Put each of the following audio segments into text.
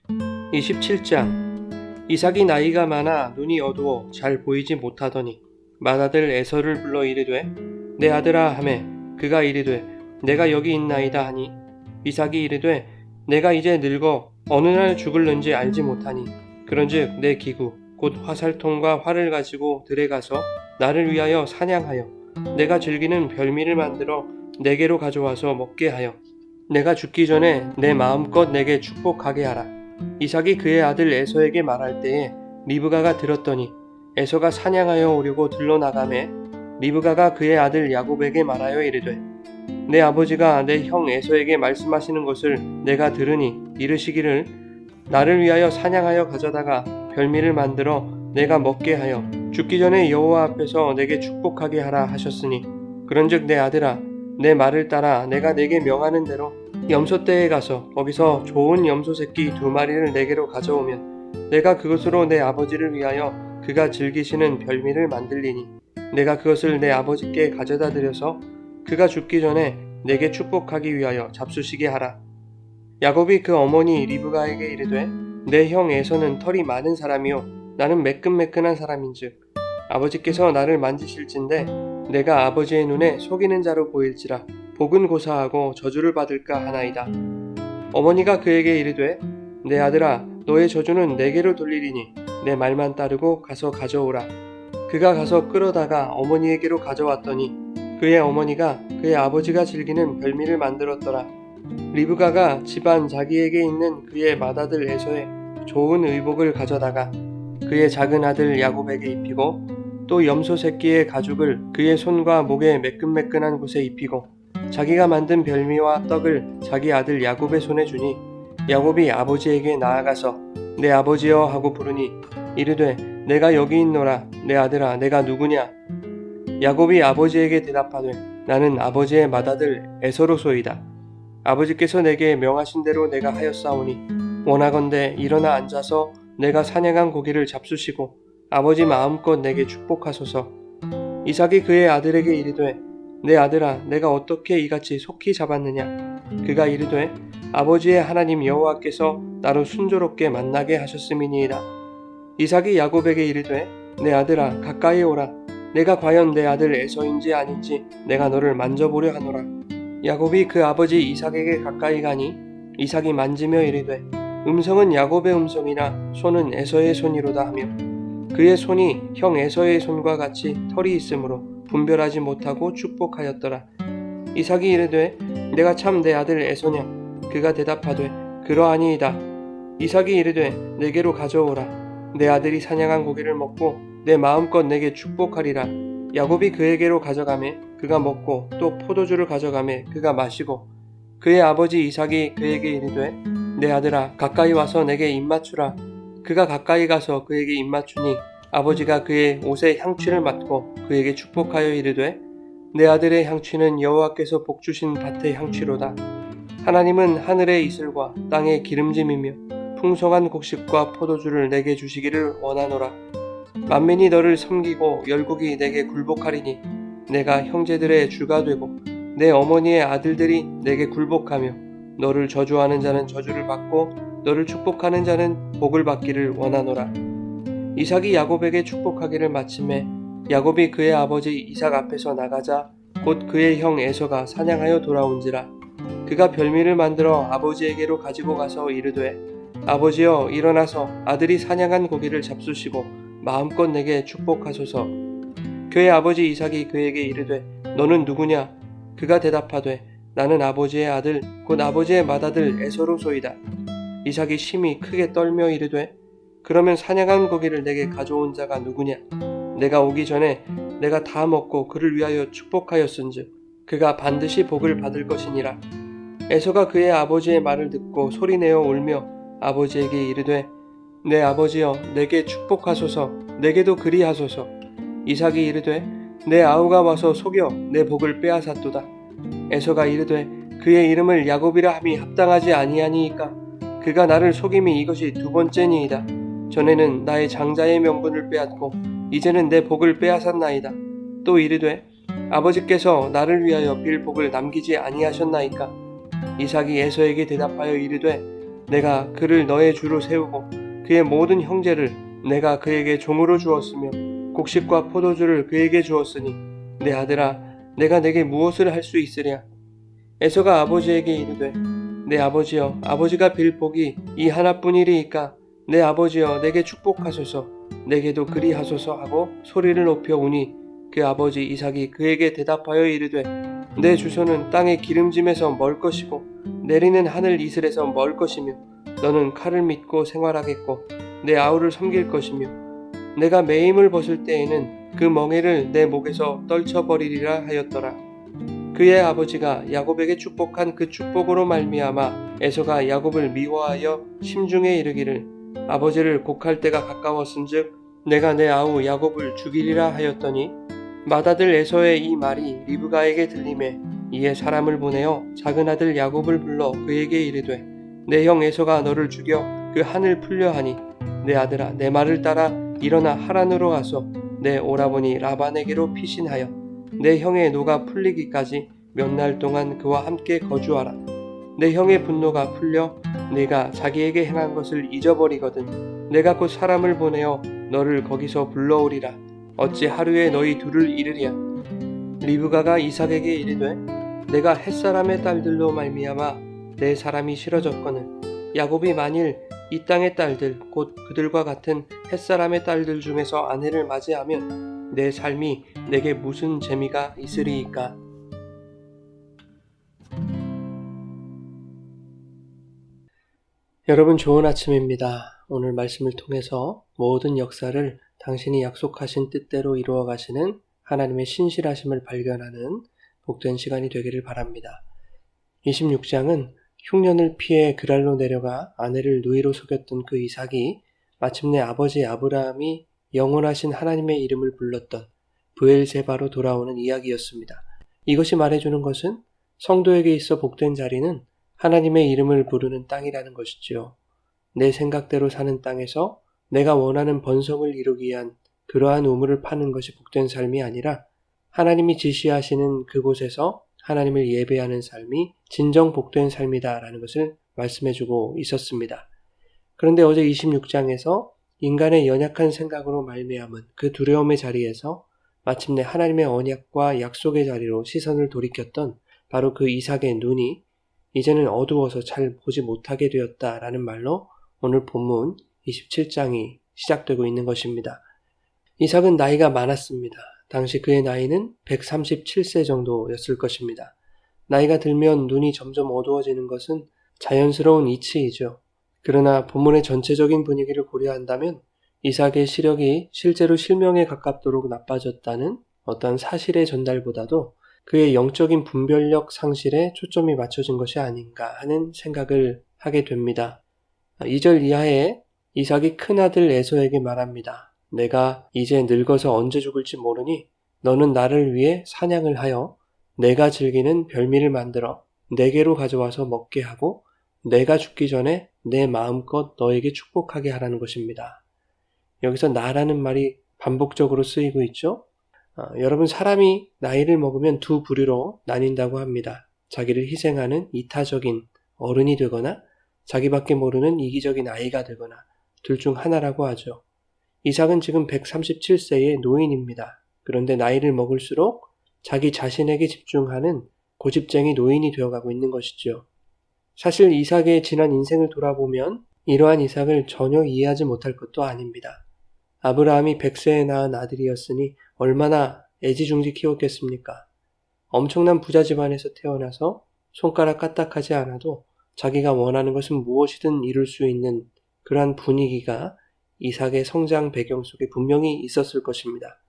27장. 이삭이 나이가 많아 눈이 어두워 잘 보이지 못하더니 맏아들 에서를 불러 이르되 내 아들아 하매 그가 이르되 내가 여기 있나이다 하니 이삭이 이르되 내가 이제 늙어 어느 날 죽을는지 알지 못하니 그런즉 내 기구 곧 화살통과 활을 가지고 들에 가서 나를 위하여 사냥하여 내가 즐기는 별미를 만들어 내게로 가져와서 먹게 하여 내가 죽기 전에 내 마음껏 내게 축복하게 하라. 이삭이 그의 아들 에서에게 말할 때에 리브가가 들었더니 에서가 사냥하여 오려고 들러나가매 리브가가 그의 아들 야곱에게 말하여 이르되 내 아버지가 내 형 에서에게 말씀하시는 것을 내가 들으니 이르시기를 나를 위하여 사냥하여 가져다가 별미를 만들어 내가 먹게 하여 죽기 전에 여호와 앞에서 내게 축복하게 하라 하셨으니 그런즉 내 아들아 내 말을 따라 내가 내게 명하는 대로 염소떼에 가서 거기서 좋은 염소 새끼 2마리를 내게로 가져오면 내가 그것으로 내 아버지를 위하여 그가 즐기시는 별미를 만들리니 내가 그것을 내 아버지께 가져다 드려서 그가 죽기 전에 내게 축복하기 위하여 잡수시게 하라. 야곱이 그 어머니 리브가에게 이르되 내 형 에서는 털이 많은 사람이요 나는 매끈매끈한 사람인즉 아버지께서 나를 만지실진데 내가 아버지의 눈에 속이는 자로 보일지라 복은 고사하고 저주를 받을까 하나이다. 어머니가 그에게 이르되 내 아들아 너의 저주는 내게로 돌리리니 내 말만 따르고 가서 가져오라. 그가 가서 끌어다가 어머니에게로 가져왔더니 그의 어머니가 그의 아버지가 즐기는 별미를 만들었더라. 리브가가 집안 자기에게 있는 그의 맏아들 에서의 좋은 의복을 가져다가 그의 작은 아들 야곱에게 입히고 또 염소 새끼의 가죽을 그의 손과 목에 매끈매끈한 곳에 입히고 자기가 만든 별미와 떡을 자기 아들 야곱의 손에 주니 야곱이 아버지에게 나아가서 내 아버지여 하고 부르니 이르되 내가 여기 있노라. 내 아들아 내가 누구냐. 야곱이 아버지에게 대답하되 나는 아버지의 맏아들 에서로소이다. 아버지께서 내게 명하신 대로 내가 하였사오니 원하건대 일어나 앉아서 내가 사냥한 고기를 잡수시고 아버지 마음껏 내게 축복하소서. 이삭이 그의 아들에게 이르되 내 아들아 내가 어떻게 이같이 속히 잡았느냐. 그가 이르되 아버지의 하나님 여호와께서 나로 순조롭게 만나게 하셨음이니이다. 이삭이 야곱에게 이르되 내 아들아 가까이 오라. 내가 과연 내 아들 에서인지 아닌지 내가 너를 만져보려 하노라. 야곱이 그 아버지 이삭에게 가까이 가니 이삭이 만지며 이르되 음성은 야곱의 음성이나 손은 에서의 손이로다 하며 그의 손이 형 에서의 손과 같이 털이 있으므로 분별하지 못하고 축복하였더라. 이삭이 이르되 내가 참 내 아들 에서냐. 그가 대답하되 그러하니이다. 이삭이 이르되 내게로 가져오라. 내 아들이 사냥한 고기를 먹고 내 마음껏 내게 축복하리라. 야곱이 그에게로 가져가매 그가 먹고 또 포도주를 가져가매 그가 마시고 그의 아버지 이삭이 그에게 이르되 내 아들아 가까이 와서 내게 입맞추라. 그가 가까이 가서 그에게 입맞추니 아버지가 그의 옷에 향취를 맡고 그에게 축복하여 이르되 내 아들의 향취는 여호와께서 복주신 밭의 향취로다. 하나님은 하늘의 이슬과 땅의 기름짐이며 풍성한 곡식과 포도주를 내게 주시기를 원하노라. 만민이 너를 섬기고 열국이 내게 굴복하리니 내가 형제들의 주가 되고 내 어머니의 아들들이 내게 굴복하며 너를 저주하는 자는 저주를 받고 너를 축복하는 자는 복을 받기를 원하노라. 이삭이 야곱에게 축복하기를 마침에 야곱이 그의 아버지 이삭 앞에서 나가자 곧 그의 형 에서가 사냥하여 돌아온지라. 그가 별미를 만들어 아버지에게로 가지고 가서 이르되 아버지여 일어나서 아들이 사냥한 고기를 잡수시고 마음껏 내게 축복하소서. 그의 아버지 이삭이 그에게 이르되 너는 누구냐. 그가 대답하되 나는 아버지의 아들 곧 아버지의 맏아들 에서로소이다. 이삭이 심히 크게 떨며 이르되 그러면 사냥한 고기를 내게 가져온 자가 누구냐. 내가 오기 전에 내가 다 먹고 그를 위하여 축복하였은즉 그가 반드시 복을 받을 것이니라. 에서가 그의 아버지의 말을 듣고 소리내어 울며 아버지에게 이르되 내 아버지여 내게 축복하소서. 내게도 그리하소서. 이삭이 이르되 내 아우가 와서 속여 내 복을 빼앗았도다. 에서가 이르되 그의 이름을 야곱이라 함이 합당하지 아니하니이까. 그가 나를 속임이 이것이 2번째니이다. 전에는 나의 장자의 명분을 빼앗고 이제는 내 복을 빼앗았나이다. 또 이르되 아버지께서 나를 위하여 빌 복을 남기지 아니하셨나이까. 이삭이 에서에게 대답하여 이르되 내가 그를 너의 주로 세우고 그의 모든 형제를 내가 그에게 종으로 주었으며 곡식과 포도주를 그에게 주었으니 내 아들아 내가 내게 무엇을 할 수 있으랴. 에서가 아버지에게 이르되 내 아버지여 아버지가 빌 복이 이 하나뿐이리이까 내 아버지여 내게 축복하소서 내게도 그리하소서 하고 소리를 높여 우니 그 아버지 이삭이 그에게 대답하여 이르되 내 주소는 땅의 기름짐에서 멀 것이고 내리는 하늘 이슬에서 멀 것이며 너는 칼을 믿고 생활하겠고 내 아우를 섬길 것이며 내가 매임을 벗을 때에는 그 멍에를 내 목에서 떨쳐버리리라 하였더라. 그의 아버지가 야곱에게 축복한 그 축복으로 말미암아 에서가 야곱을 미워하여 심중에 이르기를 아버지를 곡할 때가 가까웠은즉 내가 내 아우 야곱을 죽이리라 하였더니 맏아들 에서의 이 말이 리브가에게 들리매 이에 사람을 보내어 작은 아들 야곱을 불러 그에게 이르되 내 형 에서가 너를 죽여 그 한을 풀려 하니 내 아들아 내 말을 따라 일어나 하란으로 가서 내 오라버니 라반에게로 피신하여 내 형의 노가 풀리기까지 몇 날 동안 그와 함께 거주하라. 내 형의 분노가 풀려 네가 자기에게 행한 것을 잊어버리거든 내가 곧 사람을 보내어 너를 거기서 불러오리라. 어찌 하루에 너희 둘을 이르랴. 리브가가 이삭에게 이르되 내가 햇사람의 딸들로 말미암아 내 사람이 싫어졌거늘 야곱이 만일 이 땅의 딸들 곧 그들과 같은 햇사람의 딸들 중에서 아내를 맞이하면 내 삶이 내게 무슨 재미가 있으리이까. 여러분 좋은 아침입니다. 오늘 말씀을 통해서 모든 역사를 당신이 약속하신 뜻대로 이루어 가시는 하나님의 신실하심을 발견하는 복된 시간이 되기를 바랍니다. 26장은 흉년을 피해 그랄로 내려가 아내를 누이로 속였던 그 이삭이 마침내 아버지 아브라함이 영원하신 하나님의 이름을 불렀던 브엘세바로 돌아오는 이야기였습니다. 이것이 말해주는 것은 성도에게 있어 복된 자리는 하나님의 이름을 부르는 땅이라는 것이지요. 내 생각대로 사는 땅에서 내가 원하는 번성을 이루기 위한 그러한 우물을 파는 것이 복된 삶이 아니라 하나님이 지시하시는 그곳에서 하나님을 예배하는 삶이 진정 복된 삶이다라는 것을 말씀해주고 있었습니다. 그런데 어제 26장에서 인간의 연약한 생각으로 말미암은 그 두려움의 자리에서 마침내 하나님의 언약과 약속의 자리로 시선을 돌이켰던 바로 그 이삭의 눈이 이제는 어두워서 잘 보지 못하게 되었다라는 말로 오늘 본문 27장이 시작되고 있는 것입니다. 이삭은 나이가 많았습니다. 당시 그의 나이는 137세 정도였을 것입니다. 나이가 들면 눈이 점점 어두워지는 것은 자연스러운 이치이죠. 그러나 본문의 전체적인 분위기를 고려한다면 이삭의 시력이 실제로 실명에 가깝도록 나빠졌다는 어떤 사실의 전달보다도 그의 영적인 분별력 상실에 초점이 맞춰진 것이 아닌가 하는 생각을 하게 됩니다. 2절 이하에 이삭이 큰아들 에서에게 말합니다. 내가 이제 늙어서 언제 죽을지 모르니 너는 나를 위해 사냥을 하여 내가 즐기는 별미를 만들어 내게로 가져와서 먹게 하고 내가 죽기 전에 내 마음껏 너에게 축복하게 하라는 것입니다. 여기서 나라는 말이 반복적으로 쓰이고 있죠. 여러분 사람이 나이를 먹으면 두 부류로 나뉜다고 합니다. 자기를 희생하는 이타적인 어른이 되거나 자기밖에 모르는 이기적인 아이가 되거나 둘 중 하나라고 하죠. 이삭은 지금 137세의 노인입니다. 그런데 나이를 먹을수록 자기 자신에게 집중하는 고집쟁이 노인이 되어가고 있는 것이죠. 사실 이삭의 지난 인생을 돌아보면 이러한 이삭을 전혀 이해하지 못할 것도 아닙니다. 아브라함이 100세에 낳은 아들이었으니 얼마나 애지중지 키웠겠습니까? 엄청난 부자 집안에서 태어나서 손가락 까딱하지 않아도 자기가 원하는 것은 무엇이든 이룰 수 있는 그러한 분위기가 이삭의 성장 배경 속에 분명히 있었을 것입니다.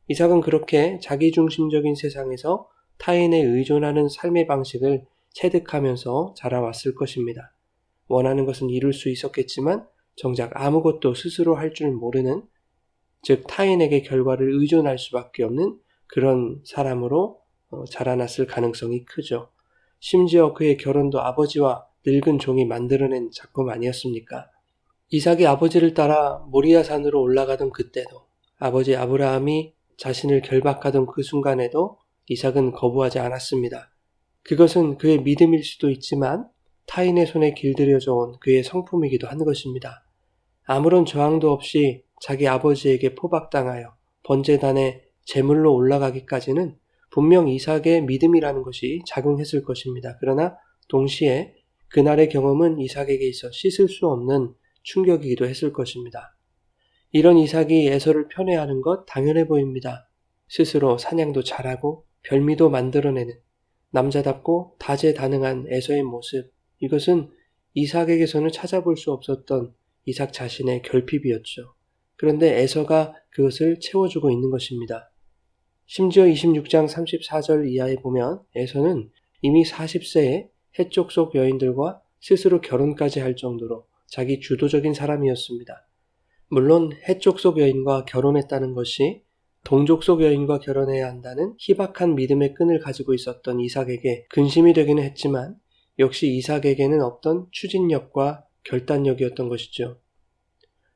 이삭은 그렇게 자기중심적인 세상에서 타인에 의존하는 삶의 방식을 체득하면서 자라왔을 것입니다. 원하는 것은 이룰 수 있었겠지만 정작 아무것도 스스로 할 줄 모르는, 즉 타인에게 결과를 의존할 수밖에 없는 그런 사람으로 자라났을 가능성이 크죠. 심지어 그의 결혼도 아버지와 늙은 종이 만들어낸 작품 아니었습니까? 이삭이 아버지를 따라 모리아산으로 올라가던 그때도, 아버지 아브라함이 자신을 결박하던 그 순간에도 이삭은 거부하지 않았습니다. 그것은 그의 믿음일 수도 있지만 타인의 손에 길들여져 온 그의 성품이기도 한 것입니다. 아무런 저항도 없이 자기 아버지에게 포박당하여 번제단에 제물로 올라가기까지는 분명 이삭의 믿음이라는 것이 작용했을 것입니다. 그러나 동시에 그날의 경험은 이삭에게 있어 씻을 수 없는 충격이기도 했을 것입니다. 이런 이삭이 에서를 편애하는 것 당연해 보입니다. 스스로 사냥도 잘하고 별미도 만들어내는 남자답고 다재다능한 에서의 모습, 이것은 이삭에게서는 찾아볼 수 없었던 이삭 자신의 결핍이었죠. 그런데 에서가 그것을 채워주고 있는 것입니다. 심지어 26장 34절 이하에 보면 에서는 이미 40세에 해족 속 여인들과 스스로 결혼까지 할 정도로 자기 주도적인 사람이었습니다. 물론 해족 속 여인과 결혼했다는 것이 동족 속 여인과 결혼해야 한다는 희박한 믿음의 끈을 가지고 있었던 이삭에게 근심이 되기는 했지만 역시 이삭에게는 없던 추진력과 결단력이었던 것이죠.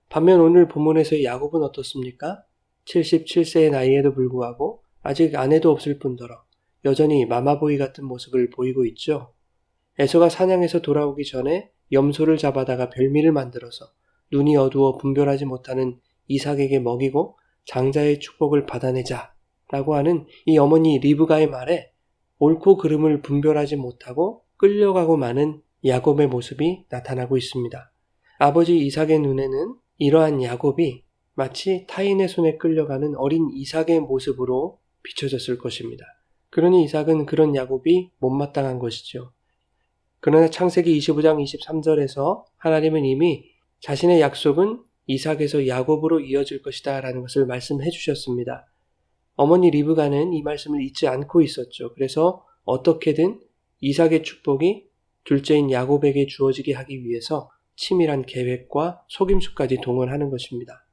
반면 오늘 본문에서의 야곱은 어떻습니까? 77세의 나이에도 불구하고 아직 아내도 없을 뿐더러 여전히 마마보이 같은 모습을 보이고 있죠. 에서가 사냥에서 돌아오기 전에 염소를 잡아다가 별미를 만들어서 눈이 어두워 분별하지 못하는 이삭에게 먹이고 장자의 축복을 받아내자 라고 하는 이 어머니 리브가의 말에 옳고 그름을 분별하지 못하고 끌려가고 마는 야곱의 모습이 나타나고 있습니다. 아버지 이삭의 눈에는 이러한 야곱이 마치 타인의 손에 끌려가는 어린 이삭의 모습으로 비춰졌을 것입니다. 그러니 이삭은 그런 야곱이 못마땅한 것이죠. 그러나 창세기 25장 23절에서 하나님은 이미 자신의 약속은 이삭에서 야곱으로 이어질 것이다 라는 것을 말씀해 주셨습니다. 어머니 리브가는 이 말씀을 잊지 않고 있었죠. 그래서 어떻게든 이삭의 축복이 둘째인 야곱에게 주어지게 하기 위해서 치밀한 계획과 속임수까지 동원하는 것입니다.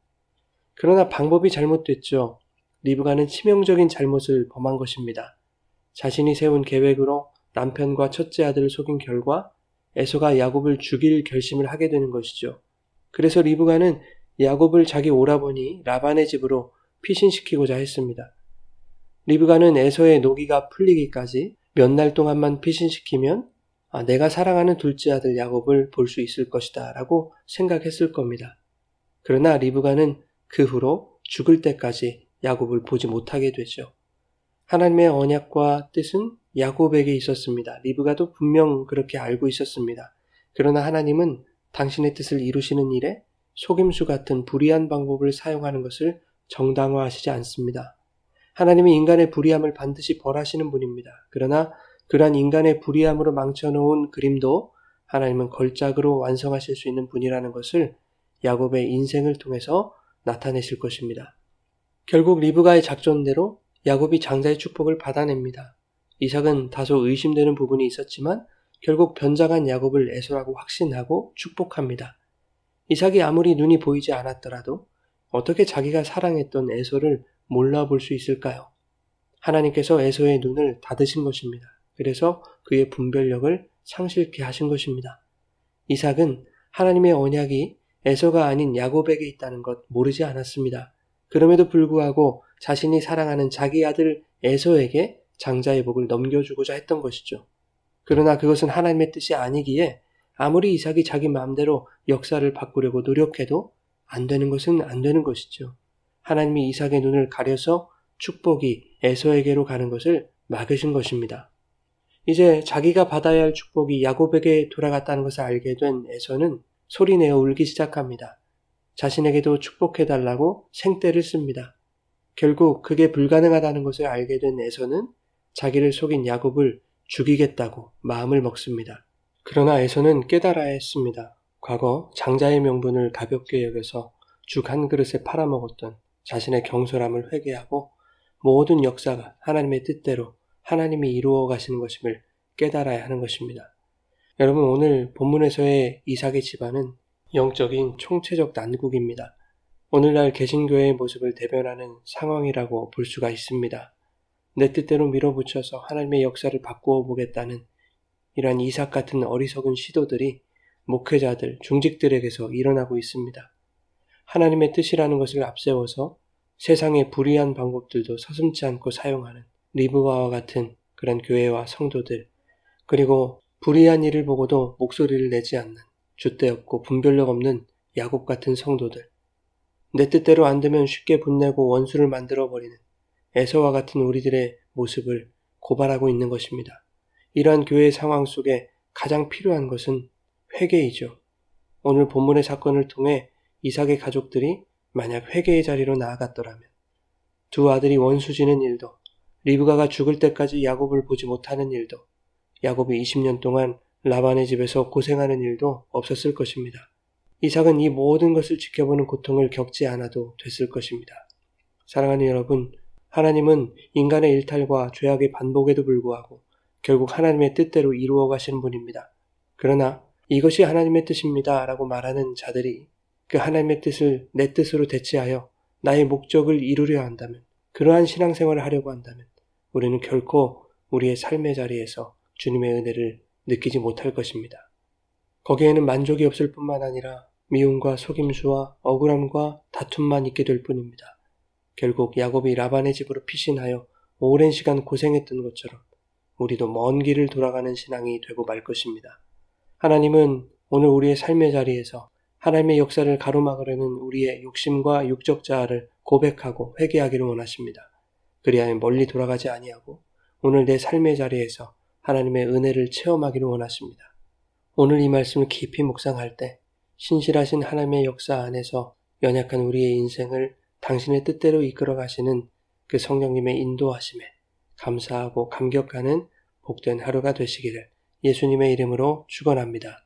그러나 방법이 잘못됐죠. 리브가는 치명적인 잘못을 범한 것입니다. 자신이 세운 계획으로 남편과 첫째 아들을 속인 결과 에서가 야곱을 죽일 결심을 하게 되는 것이죠. 그래서 리브가는 야곱을 자기 오라버니 라반의 집으로 피신시키고자 했습니다. 리브가는 에서의 노기가 풀리기까지 몇 날 동안만 피신시키면 내가 사랑하는 둘째 아들 야곱을 볼 수 있을 것이다 라고 생각했을 겁니다. 그러나 리브가는 그 후로 죽을 때까지 야곱을 보지 못하게 되죠. 하나님의 언약과 뜻은 야곱에게 있었습니다. 리브가도 분명 그렇게 알고 있었습니다. 그러나 하나님은 당신의 뜻을 이루시는 일에 속임수 같은 불의한 방법을 사용하는 것을 정당화하시지 않습니다. 하나님은 인간의 불의함을 반드시 벌하시는 분입니다. 그러나 그러한 인간의 불의함으로 망쳐놓은 그림도 하나님은 걸작으로 완성하실 수 있는 분이라는 것을 야곱의 인생을 통해서 나타내실 것입니다. 결국 리브가의 작전대로 야곱이 장자의 축복을 받아냅니다. 이삭은 다소 의심되는 부분이 있었지만 결국 변장한 야곱을 에서라고 확신하고 축복합니다. 이삭이 아무리 눈이 보이지 않았더라도 어떻게 자기가 사랑했던 에서를 몰라볼 수 있을까요? 하나님께서 에서의 눈을 닫으신 것입니다. 그래서 그의 분별력을 상실케 하신 것입니다. 이삭은 하나님의 언약이 에서가 아닌 야곱에게 있다는 것 모르지 않았습니다. 그럼에도 불구하고 자신이 사랑하는 자기 아들 에서에게 장자의 복을 넘겨주고자 했던 것이죠. 그러나 그것은 하나님의 뜻이 아니기에 아무리 이삭이 자기 마음대로 역사를 바꾸려고 노력해도 안 되는 것은 안 되는 것이죠. 하나님이 이삭의 눈을 가려서 축복이 에서에게로 가는 것을 막으신 것입니다. 이제 자기가 받아야 할 축복이 야곱에게 돌아갔다는 것을 알게 된 에서는 소리내어 울기 시작합니다. 자신에게도 축복해달라고 생떼를 씁니다. 결국 그게 불가능하다는 것을 알게 된 에서는 자기를 속인 야곱을 죽이겠다고 마음을 먹습니다. 그러나 에서는 깨달아야 했습니다. 과거 장자의 명분을 가볍게 여겨서 죽 한 그릇에 팔아먹었던 자신의 경솔함을 회개하고 모든 역사가 하나님의 뜻대로 하나님이 이루어 가시는 것임을 깨달아야 하는 것입니다. 여러분, 오늘 본문에서의 이삭의 집안은 영적인 총체적 난국입니다. 오늘날 개신교회의 모습을 대변하는 상황이라고 볼 수가 있습니다. 내 뜻대로 밀어붙여서 하나님의 역사를 바꾸어 보겠다는 이러한 이삭 같은 어리석은 시도들이 목회자들, 중직들에게서 일어나고 있습니다. 하나님의 뜻이라는 것을 앞세워서 세상의 불의한 방법들도 서슴지 않고 사용하는 리브가와 같은 그런 교회와 성도들, 그리고 불의한 일을 보고도 목소리를 내지 않는 줏대없고 분별력 없는 야곱 같은 성도들, 내 뜻대로 안 되면 쉽게 분내고 원수를 만들어버리는 에서와 같은 우리들의 모습을 고발하고 있는 것입니다. 이러한 교회의 상황 속에 가장 필요한 것은 회개이죠. 오늘 본문의 사건을 통해 이삭의 가족들이 만약 회개의 자리로 나아갔더라면 두 아들이 원수지는 일도, 리브가가 죽을 때까지 야곱을 보지 못하는 일도, 야곱이 20년 동안 라반의 집에서 고생하는 일도 없었을 것입니다. 이삭은 이 모든 것을 지켜보는 고통을 겪지 않아도 됐을 것입니다. 사랑하는 여러분, 하나님은 인간의 일탈과 죄악의 반복에도 불구하고 결국 하나님의 뜻대로 이루어 가시는 분입니다. 그러나 이것이 하나님의 뜻입니다 라고 말하는 자들이 그 하나님의 뜻을 내 뜻으로 대체하여 나의 목적을 이루려 한다면, 그러한 신앙생활을 하려고 한다면 우리는 결코 우리의 삶의 자리에서 주님의 은혜를 느끼지 못할 것입니다. 거기에는 만족이 없을 뿐만 아니라 미움과 속임수와 억울함과 다툼만 있게 될 뿐입니다. 결국 야곱이 라반의 집으로 피신하여 오랜 시간 고생했던 것처럼 우리도 먼 길을 돌아가는 신앙이 되고 말 것입니다. 하나님은 오늘 우리의 삶의 자리에서 하나님의 역사를 가로막으려는 우리의 욕심과 육적 자아를 고백하고 회개하기를 원하십니다. 그리하여 멀리 돌아가지 아니하고 오늘 내 삶의 자리에서 하나님의 은혜를 체험하기를 원하십니다. 오늘 이 말씀을 깊이 묵상할 때 신실하신 하나님의 역사 안에서 연약한 우리의 인생을 당신의 뜻대로 이끌어 가시는 그 성령님의 인도하심에 감사하고 감격하는 복된 하루가 되시기를 예수님의 이름으로 축원합니다.